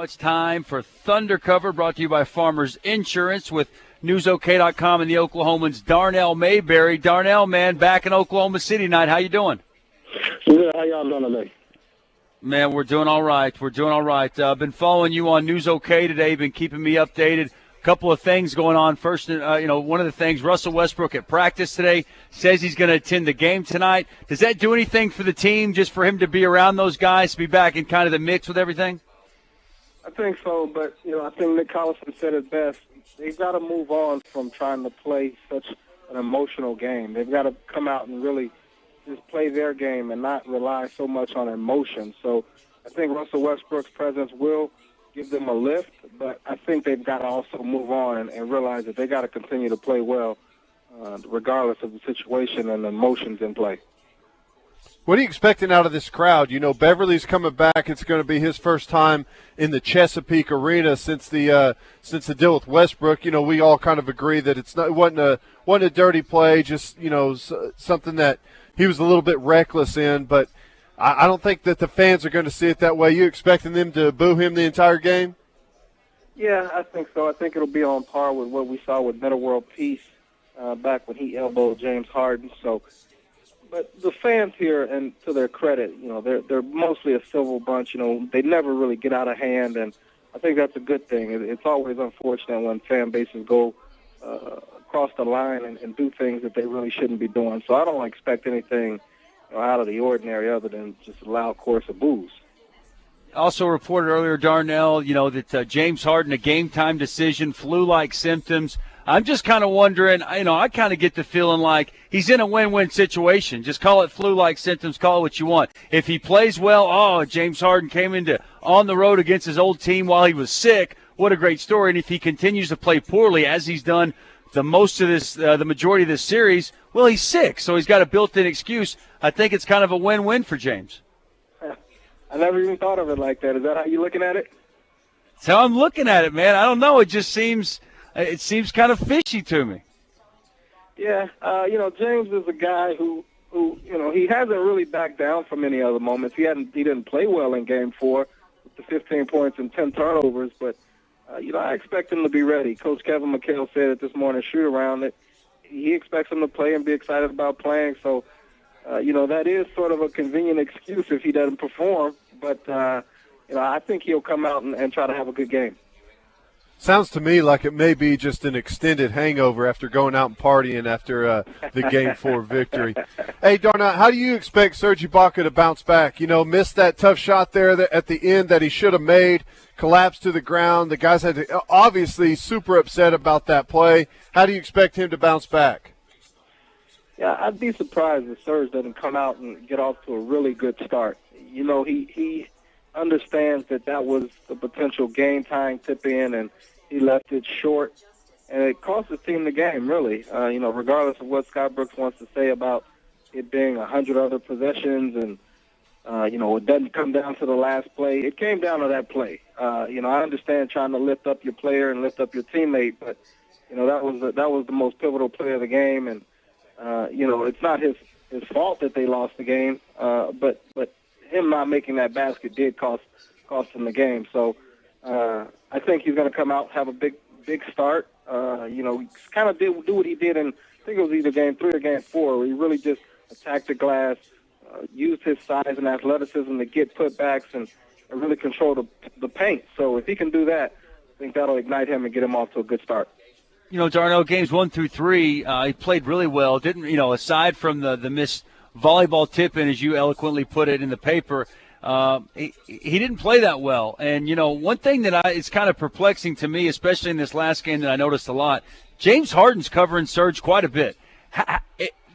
it's time for Thunder Cover, brought to you by Farmers Insurance with NewsOK.com and the Oklahomans' Darnell Mayberry. Darnell, man, back in Oklahoma City tonight. How you doing? Good. How y'all doing today? Man, we're doing all right. Been following you on NewsOK today. Been keeping me updated. Couple of things going on. First, one of the things, Russell Westbrook at practice today says he's going to attend the game tonight. Does that do anything for the team, just for him to be around those guys, to be back in kind of the mix with everything? I think so, but, I think Nick Collison said it best. They've got to move on from trying to play such an emotional game. They've got to come out and really just play their game and not rely so much on emotion. So I think Russell Westbrook's presence will give them a lift, but I think they've got to also move on and realize that they got to continue to play well, regardless of the situation and the emotions in play. What are you expecting out of this crowd? Beverly's coming back. It's going to be his first time in the Chesapeake Arena since the deal with Westbrook. We all kind of agree that it wasn't a dirty play, just something that he was a little bit reckless in. But I don't think that the fans are going to see it that way. You expecting them to boo him the entire game? Yeah, I think so. I think it'll be on par with what we saw with Metta World Peace back when he elbowed James Harden. But the fans here, and to their credit, they're mostly a civil bunch. They never really get out of hand, and I think that's a good thing. It's always unfortunate when fan bases go across the line and do things that they really shouldn't be doing. So I don't expect anything out of the ordinary other than just a loud chorus of boos. Also reported earlier, Darnell, that James Harden, a game-time decision, flu-like symptoms. I'm just kind of wondering, I kind of get the feeling like he's in a win-win situation. Just call it flu-like symptoms, call it what you want. If he plays well, James Harden came into on the road against his old team while he was sick. What a great story. And if he continues to play poorly, as he's done the majority of this series, well, he's sick, so he's got a built-in excuse. I think it's kind of a win-win for James. I never even thought of it like that. Is that how you're looking at it? That's how I'm looking at it, man. I don't know. It just seems kind of fishy to me. Yeah, James is a guy who he hasn't really backed down from any other moments. He didn't play well in Game 4 with the 15 points and 10 turnovers, but I expect him to be ready. Coach Kevin McHale said at this morning's shoot-around that he expects him to play and be excited about playing. So, that is sort of a convenient excuse if he doesn't perform. But, I think he'll come out and try to have a good game. Sounds to me like it may be just an extended hangover after going out and partying after the Game 4 victory. Hey, Darnell, how do you expect Serge Ibaka to bounce back? Missed that tough shot there at the end that he should have made, collapsed to the ground. The guys had to obviously super upset about that play. How do you expect him to bounce back? Yeah, I'd be surprised if Serge doesn't come out and get off to a really good start. He understands that was the potential game-tying tip-in, and he left it short. And it cost his team the game, really. Regardless of what Scott Brooks wants to say about it being 100 other possessions and, it doesn't come down to the last play. It came down to that play. I understand trying to lift up your player and lift up your teammate, but, that was the most pivotal play of the game. And, it's not his fault that they lost the game, but him not making that basket did cost him the game. So I think he's going to come out, have a big start. Kind of do what he did in, I think it was either Game 3 or Game 4, where he really just attacked the glass, used his size and athleticism to get putbacks and really control the paint. So if he can do that, I think that'll ignite him and get him off to a good start. Darnell, games 1 through 3, he played really well. Didn't, aside from the missed volleyball tip-in, as you eloquently put it in the paper, he didn't play that well. And, one thing that is kind of perplexing to me, especially in this last game that I noticed a lot, James Harden's covering Serge quite a bit.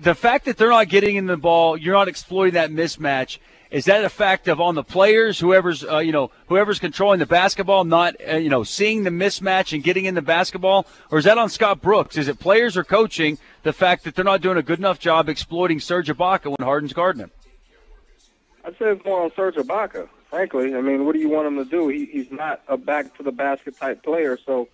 The fact that they're not getting in the ball, you're not exploiting that mismatch, is that a fact of on the players, whoever's controlling the basketball, not, seeing the mismatch and getting in the basketball? Or is that on Scott Brooks? Is it players or coaching, the fact that they're not doing a good enough job exploiting Serge Ibaka when Harden's guarding him? I'd say it's more on Serge Ibaka, frankly. I mean, what do you want him to do? He's not a back-to-the-basket type player. So,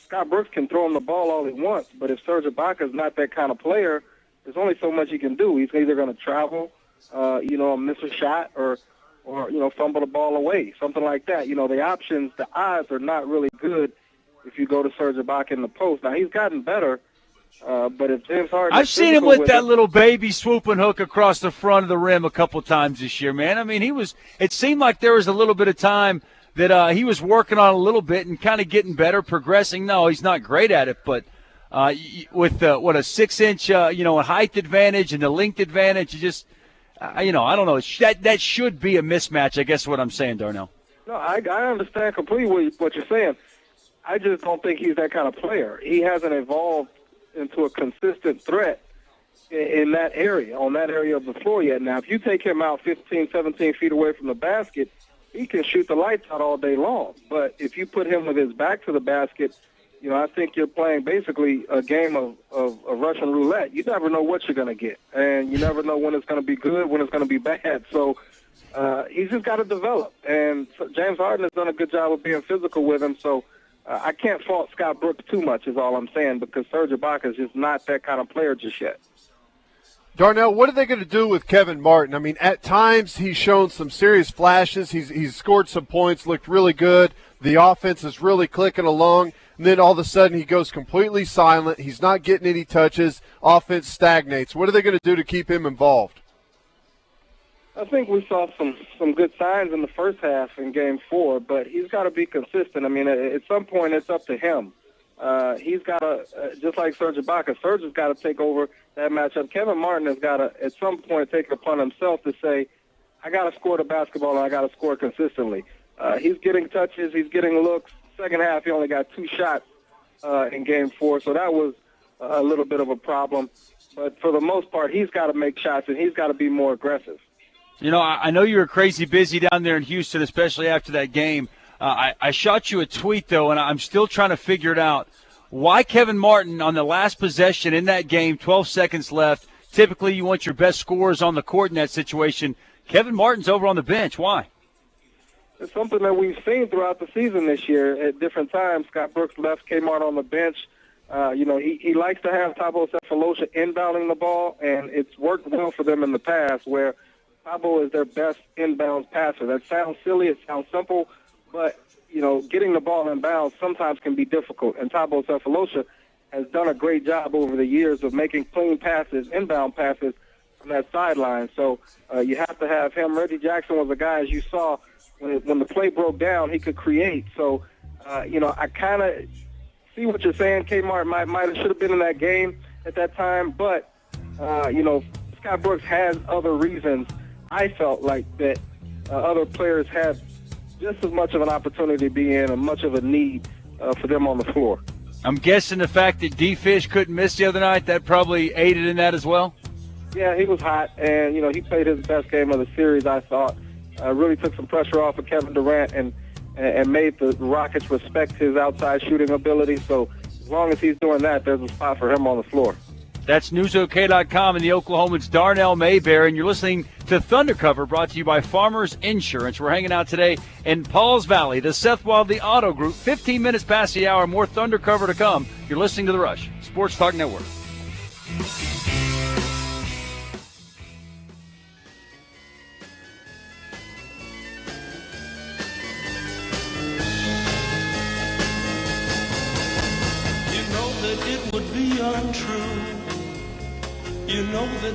Scott Brooks can throw him the ball all he wants, but if Serge Ibaka is not that kind of player, there's only so much he can do. He's either going to travel, miss a shot, or or, fumble the ball away, something like that. The options, the odds are not really good if you go to Serge Ibaka in the post. Now, he's gotten better, but if James Harden... I've seen him with that little baby swooping hook across the front of the rim a couple times this year, man. I mean, it seemed like there was a little bit of time that he was working on a little bit and kind of getting better, progressing. No, he's not great at it, but with a 6-inch, height advantage and the length advantage, you just, I don't know. That should be a mismatch, I guess is what I'm saying, Darnell. No, I understand completely what you're saying. I just don't think he's that kind of player. He hasn't evolved into a consistent threat in that area, on that area of the floor yet. Now, if you take him out 15, 17 feet away from the basket, he can shoot the lights out all day long. But if you put him with his back to the basket, I think you're playing basically a game of Russian roulette. You never know what you're going to get, and you never know when it's going to be good, when it's going to be bad. So he's just got to develop. And James Harden has done a good job of being physical with him, so I can't fault Scott Brooks too much is all I'm saying, because Serge Ibaka is just not that kind of player just yet. Darnell, what are they going to do with Kevin Martin? I mean, at times he's shown some serious flashes. He's scored some points, looked really good. The offense is really clicking along. And then all of a sudden he goes completely silent. He's not getting any touches. Offense stagnates. What are they going to do to keep him involved? I think we saw some good signs in the first half in Game 4, but he's got to be consistent. I mean, at some point it's up to him. He's got to, just like Serge Ibaka, Serge has got to take over that matchup. Kevin Martin has got to, at some point, take it upon himself to say, I got to score the basketball and I got to score consistently. He's getting touches, he's getting looks. Second half, he only got 2 shots in Game 4, so that was a little bit of a problem. But for the most part, he's got to make shots and he's got to be more aggressive. I know you were crazy busy down there in Houston, especially after that game. I shot you a tweet, though, and I'm still trying to figure it out. Why Kevin Martin on the last possession in that game, 12 seconds left, typically you want your best scorers on the court in that situation. Kevin Martin's over on the bench. Why? It's something that we've seen throughout the season this year at different times. Scott Brooks left Kmart on the bench. He likes to have Thabo Sefolosha inbounding the ball, and it's worked well for them in the past where Thabo is their best inbounds passer. That sounds silly. It sounds simple. But, getting the ball in bounds sometimes can be difficult. And Thabo Sefolosha has done a great job over the years of making clean passes, inbound passes from that sideline. So you have to have him. Reggie Jackson was a guy, as you saw, when the play broke down, he could create. So, I kind of see what you're saying. Kmart should have been in that game at that time. But, Scott Brooks has other reasons. I felt like that other players had just as much of an opportunity to be in and much of a need for them on the floor. I'm guessing the fact that D-Fish couldn't miss the other night, that probably aided in that as well? Yeah, he was hot, and, he played his best game of the series, I thought. Really took some pressure off of Kevin Durant and made the Rockets respect his outside shooting ability. So as long as he's doing that, there's a spot for him on the floor. That's newsok.com and the Oklahomans' Darnell Mayberry, and you're listening to Thundercover, brought to you by Farmers Insurance. We're hanging out today in Pauls Valley, the Seth Wildey Auto Group. 15 minutes past the hour, more Thundercover to come. You're listening to The Rush, Sports Talk Network. It would be untrue.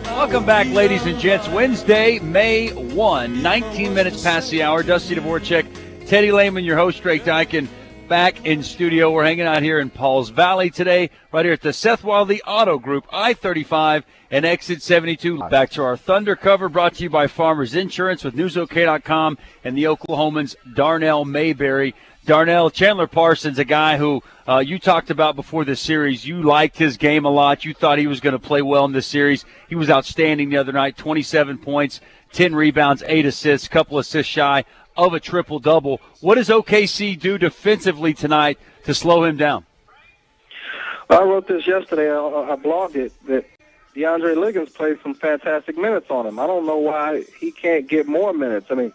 Welcome back, ladies and gents. Wednesday, May 1, 19 minutes past the hour. Dusty Dvorak, Teddy Lehman, your host, Drake Dykin, back in studio. We're hanging out here in Pauls Valley today, right here at the Seth Wildey Auto Group, I-35 and Exit 72. Back to our Thunder cover, brought to you by Farmers Insurance with newsok.com and the Oklahomans' Darnell Mayberry. Darnell, Chandler Parsons, a guy who you talked about before this series. You liked his game a lot. You thought he was going to play well in this series. He was outstanding the other night, 27 points, 10 rebounds, 8 assists, couple assists shy of a triple-double. What does OKC do defensively tonight to slow him down? I wrote this yesterday. I blogged it, that DeAndre Liggins played some fantastic minutes on him. I don't know why he can't get more minutes. I mean,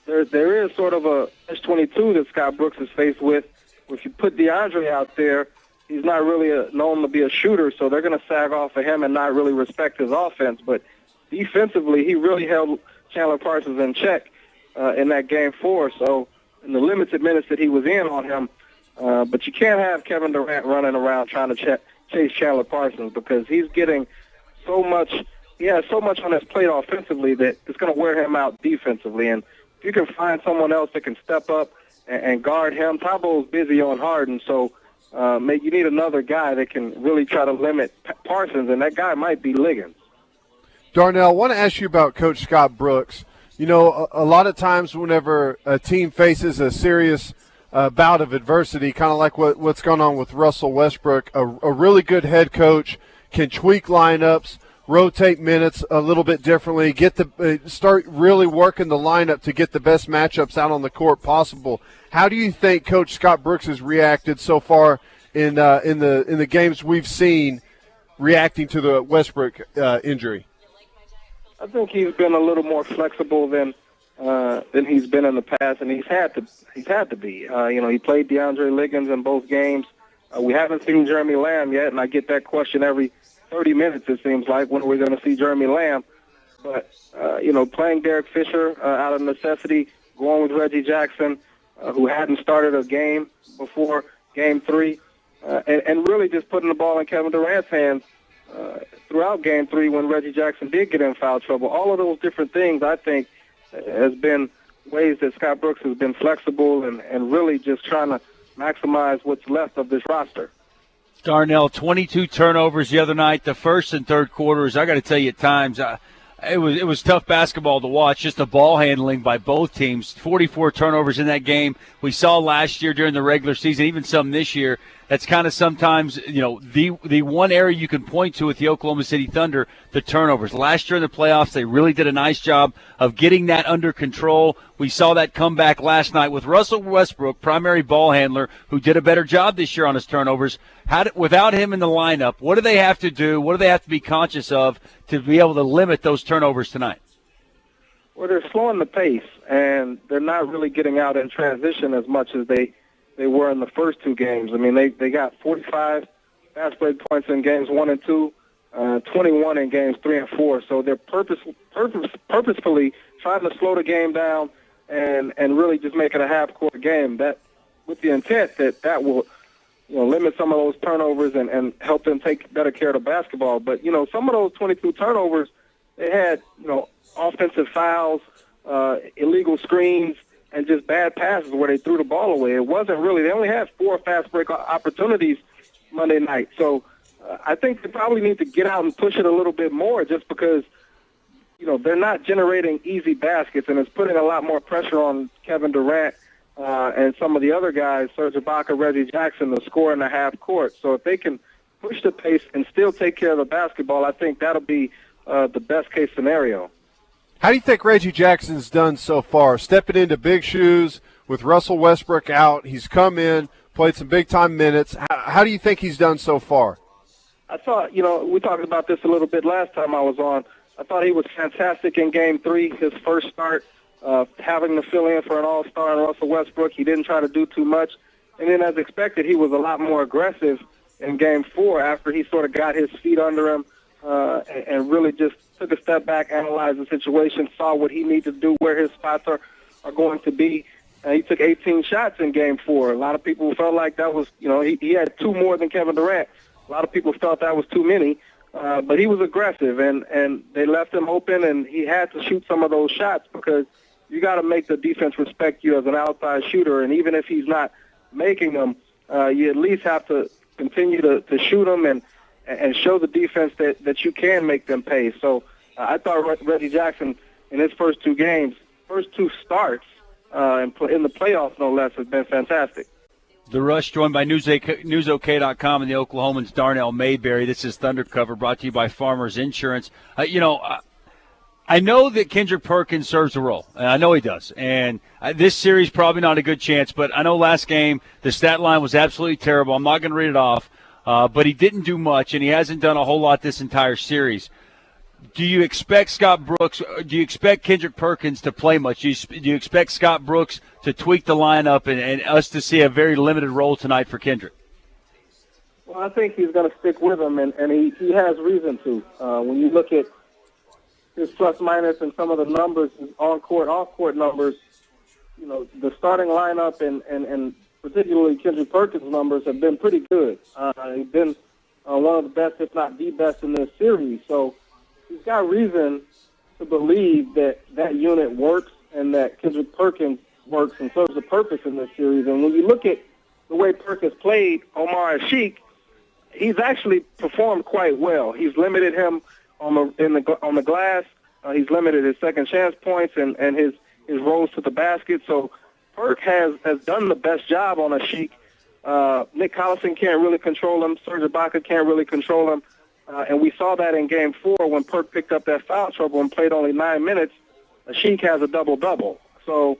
there is sort of a catch-22 that Scott Brooks is faced with. If you put DeAndre out there, he's not really known to be a shooter, so they're going to sag off of him and not really respect his offense. But defensively, he really held Chandler Parsons in check. in that Game 4. So in the limited minutes that he was in on him, but you can't have Kevin Durant running around trying to chase Chandler Parsons because he's getting so much. He has so much on his plate offensively that it's going to wear him out defensively. And if you can find someone else that can step up and guard him, Tabo's busy on Harden, so you need another guy that can really try to limit Parsons, and that guy might be Liggins. Darnell, I want to ask you about Coach Scott Brooks. You know, a lot of times whenever a team faces a serious bout of adversity, kind of like what's going on with Russell Westbrook, a really good head coach can tweak lineups, rotate minutes a little bit differently, start really working the lineup to get the best matchups out on the court possible. How do you think Coach Scott Brooks has reacted so far in the games we've seen, reacting to the Westbrook injury? I think he's been a little more flexible than he's been in the past, and he's had to be. He played DeAndre Liggins in both games. We haven't seen Jeremy Lamb yet, and I get that question every 30 minutes, it seems like, when we're going to see Jeremy Lamb. But, playing Derek Fisher out of necessity, going with Reggie Jackson, who hadn't started a game before Game 3, and really just putting the ball in Kevin Durant's hands throughout Game 3 when Reggie Jackson did get in foul trouble. All of those different things, I think, has been ways that Scott Brooks has been flexible and really just trying to maximize what's left of this roster. Darnell, 22 turnovers the other night, the first and third quarters. I got to tell you, at times, it was tough basketball to watch, just the ball handling by both teams. 44 turnovers in that game. We saw last year during the regular season, even some this year. That's kind of sometimes, the one area you can point to with the Oklahoma City Thunder, the turnovers. Last year in the playoffs, they really did a nice job of getting that under control. We saw that comeback last night with Russell Westbrook, primary ball handler, who did a better job this year on his turnovers. Without him in the lineup, what do they have to do? What do they have to be conscious of to be able to limit those turnovers tonight? Well, they're slowing the pace, and they're not really getting out in transition as much as they were in the first two games. I mean, they got 45 fast break points in games 1 and 2, 21 in games 3 and 4. So they're purposefully trying to slow the game down and really just make it a half-court game. That with the intent that will limit some of those turnovers and help them take better care of the basketball. But some of those 22 turnovers, they had offensive fouls, illegal screens, and just bad passes where they threw the ball away. It wasn't really – they only had 4 fast break opportunities Monday night. So I think they probably need to get out and push it a little bit more just because, they're not generating easy baskets, and it's putting a lot more pressure on Kevin Durant and some of the other guys, Serge Ibaka, Reggie Jackson, to score in the half court. So if they can push the pace and still take care of the basketball, I think that'll be the best-case scenario. How do you think Reggie Jackson's done so far? Stepping into big shoes with Russell Westbrook out. He's come in, played some big-time minutes. How do you think he's done so far? I thought, we talked about this a little bit last time I was on. I thought he was fantastic in Game 3, his first start, having to fill in for an all-star in Russell Westbrook. He didn't try to do too much. And then, as expected, he was a lot more aggressive in Game 4 after he sort of got his feet under him and really just took a step back, analyzed the situation, saw what he needed to do, where his spots are going to be. He took 18 shots in Game 4. A lot of people felt like that was, he had 2 more than Kevin Durant. A lot of people felt that was too many, but he was aggressive, and they left him open, and he had to shoot some of those shots because you got to make the defense respect you as an outside shooter, and even if he's not making them, you at least have to continue to shoot them and show the defense that you can make them pay. So I thought Reggie Jackson in his first 2 games, first 2 starts in the playoffs, no less, has been fantastic. The Rush joined by NewsOK.com and the Oklahomans' Darnell Mayberry. This is Thunder Cover brought to you by Farmers Insurance. I know that Kendrick Perkins serves a role, and I know he does. And this series probably not a good chance, but I know last game the stat line was absolutely terrible. I'm not going to read it off, but he didn't do much, and he hasn't done a whole lot this entire series. Do you expect Scott Brooks? Do you expect Kendrick Perkins to play much? Do you expect Scott Brooks to tweak the lineup and us to see a very limited role tonight for Kendrick? Well, I think he's going to stick with him, and he has reason to. When you look at his plus minus and some of the numbers, his on-court, off-court numbers, the starting lineup and particularly Kendrick Perkins' numbers have been pretty good. He's been one of the best, if not the best, in this series. So he's got reason to believe that that unit works and that Kendrick Perkins works and serves a purpose in this series. And when you look at the way Perkins played Omar Asik, he's actually performed quite well. He's limited him on the glass. He's limited his second chance points and his rolls to the basket. So Perk has done the best job on Asik. Nick Collison can't really control him. Serge Ibaka can't really control him. And we saw that in Game 4 when Perk picked up that foul trouble and played only 9 minutes. Asik has a double-double. So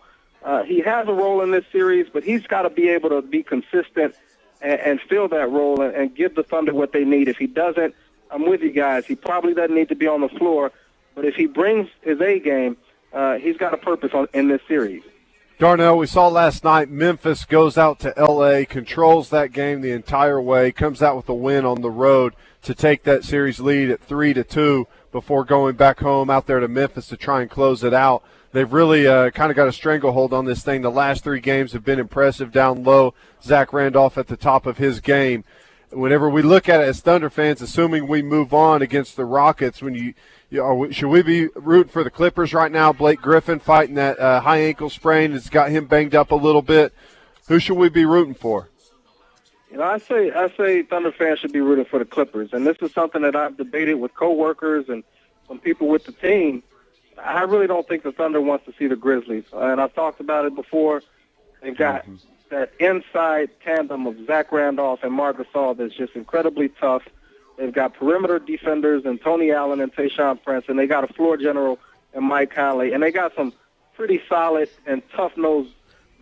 he has a role in this series, but he's got to be able to be consistent and fill that role and give the Thunder what they need. If he doesn't, I'm with you guys. He probably doesn't need to be on the floor. But if he brings his A game, he's got a purpose in this series. Darnell, we saw last night Memphis goes out to L.A., controls that game the entire way, comes out with a win on the road to take that series lead at 3-2 before going back home out there to Memphis to try and close it out. They've really kind of got a stranglehold on this thing. The last 3 games have been impressive down low. Zach Randolph at the top of his game. Whenever we look at it as Thunder fans, assuming we move on against the Rockets, should we be rooting for the Clippers right now? Blake Griffin fighting that high ankle sprain has got him banged up a little bit. Who should we be rooting for? I say Thunder fans should be rooting for the Clippers, and this is something that I've debated with coworkers and some people with the team. I really don't think the Thunder wants to see the Grizzlies, and I've talked about it before. They've got that inside tandem of Zach Randolph and Marc Gasol that's just incredibly tough. They've got perimeter defenders and Tony Allen and Tayshaun Prince, and they got a floor general and Mike Conley, and they got some pretty solid and tough-nosed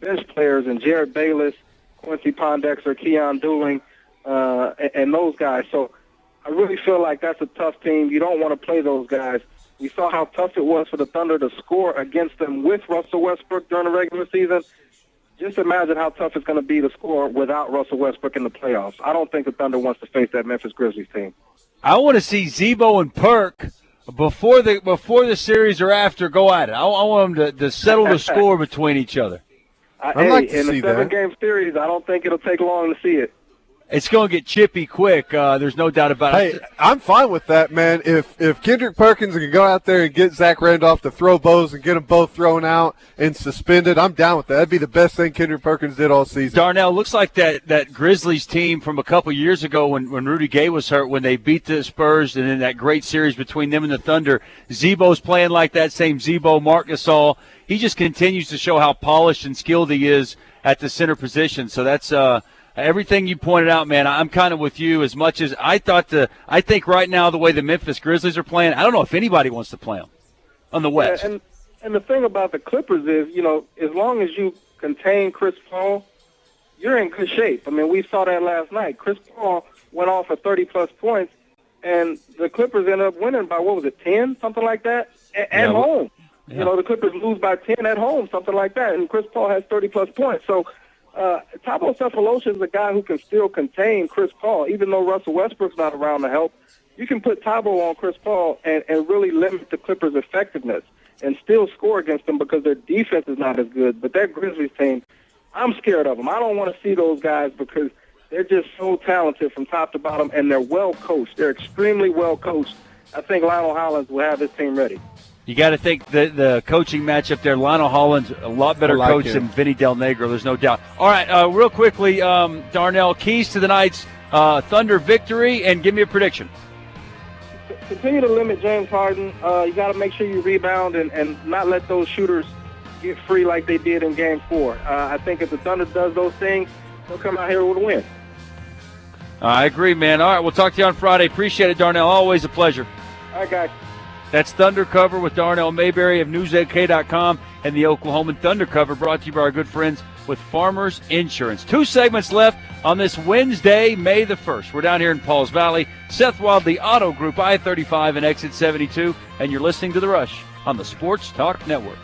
bench players in Jared Bayless, Quincy Pondexter, Keon Dooling, and those guys. So I really feel like that's a tough team. You don't want to play those guys. We saw how tough it was for the Thunder to score against them with Russell Westbrook during the regular season. Just imagine how tough it's going to be to score without Russell Westbrook in the playoffs. I don't think the Thunder wants to face that Memphis Grizzlies team. I want to see Zebo and Perk before the series or after go at it. I want them to settle the score between each other. I'd like to see in a 7-game series, I don't think it'll take long to see it. It's going to get chippy quick. There's no doubt about it. Hey, I'm fine with that, man. If Kendrick Perkins can go out there and get Zach Randolph to throw bows and get them both thrown out and suspended, I'm down with that. That'd be the best thing Kendrick Perkins did all season. Darnell, looks like that Grizzlies team from a couple years ago when Rudy Gay was hurt, when they beat the Spurs and in that great series between them and the Thunder, Zebo's playing like that same Zebo, Marc Gasol. He just continues to show how polished and skilled he is at the center position. So that's everything you pointed out, man. I'm kind of with you as much as I think right now the way the Memphis Grizzlies are playing, I don't know if anybody wants to play them on the West. Yeah, and the thing about the Clippers is, as long as you contain Chris Paul, you're in good shape. I mean, we saw that last night. Chris Paul went off for 30-plus points, and the Clippers ended up winning by, 10, something like that, at home. Yeah. The Clippers lose by 10 at home, something like that, and Chris Paul has 30-plus points. So Thabo Sefolosha is a guy who can still contain Chris Paul, even though Russell Westbrook's not around to help. You can put Thabo on Chris Paul and really limit the Clippers' effectiveness and still score against them because their defense is not as good. But that Grizzlies team, I'm scared of them. I don't want to see those guys because they're just so talented from top to bottom, and they're well coached. They're extremely well coached. I think Lionel Hollins will have his team ready. You got to think the coaching matchup there. Lionel Hollins, a lot better coach than Vinny Del Negro, there's no doubt. All right, real quickly, Darnell, keys to the night's Thunder victory, and give me a prediction. Continue to limit James Harden. You got to make sure you rebound and not let those shooters get free like they did in Game 4. I think if the Thunder does those things, they'll come out here with a win. I agree, man. All right, we'll talk to you on Friday. Appreciate it, Darnell. Always a pleasure. All right, guys. That's Thunder Cover with Darnell Mayberry of NewsAK.com and the Oklahoman Thunder Cover, brought to you by our good friends with Farmers Insurance. 2 segments left on this Wednesday, May the 1st. We're down here in Pauls Valley. Seth Wadley Auto Group, I-35 and Exit 72, and you're listening to The Rush on the Sports Talk Network.